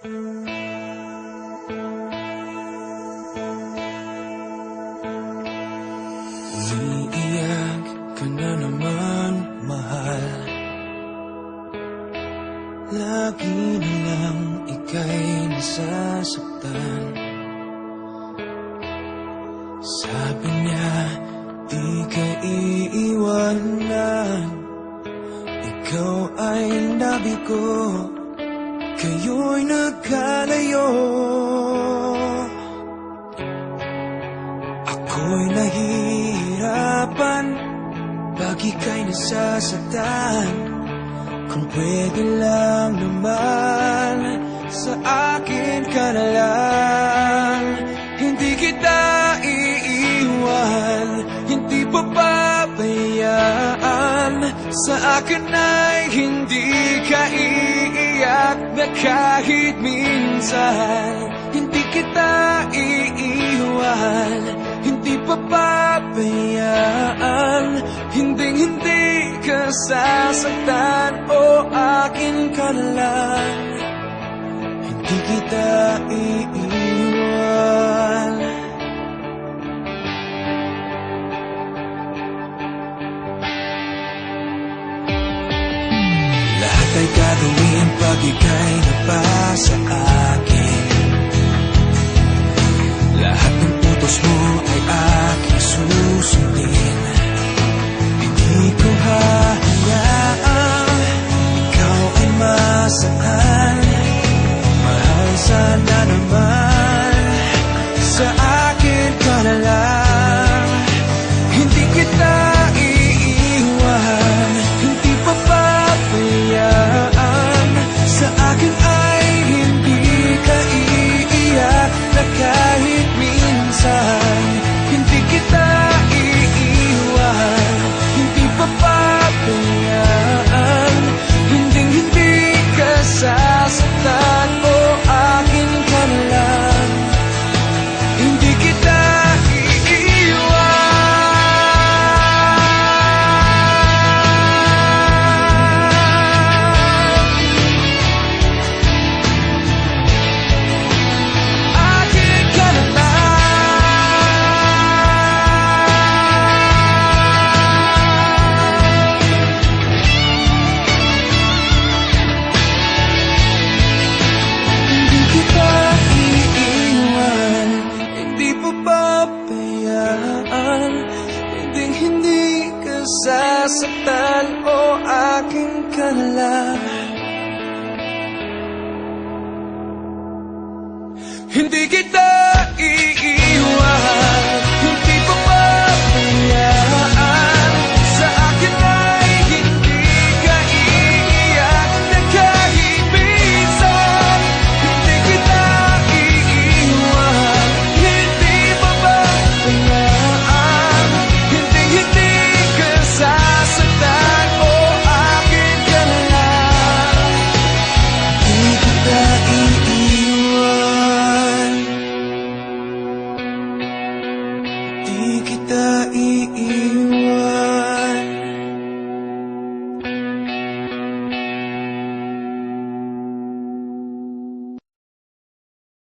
Umiiyak ka na naman, mahal. Lagi na lang ika'y nasasaktan. Sabi niya, di ka iiwanan. Ikaw ay nabigo, kayo'y nagkalayo. Ako'y nahihirapan pag ika'y nasasaktan. Kung pwede lang naman, sa akin ka na lang. Hindi kita iiwan, hindi papabayaan. Sa akin ay hindi ka iiyak na kahit minsan. Hindi kita iiwan, hindi papabayaan. Hinding-hindi ka sasaktan, o akin ka na lang. Hindi kita iiwan. Lahat ay gagawin pag ika'y napasa akin. Lahat ng utos mo ay aking susundin. Hindi ko hahayaang ikaw ay masaktan. Mahal, sana naman sa akin ka na lang. Hindi kita iiwan, hindi papabayaan. Sa akin ay hindi ka iiyak na kahit minsan. Hindi kita iiwan, hindi papabayaan. Hinding-hindi ka sasaktan, o akin ka na lang. Hindi kita hindi ka sasaktan, o akin ka na lang. Hindi kita iiwan, hindi papabayaan. Sa akin ay hindi ka iiyak na kahit minsan. Hindi kita iiwan, hindi papabayaan. Hindi ka sasaktan, o akin ka na lang. Hindi kita iiwan, di kita iiwan.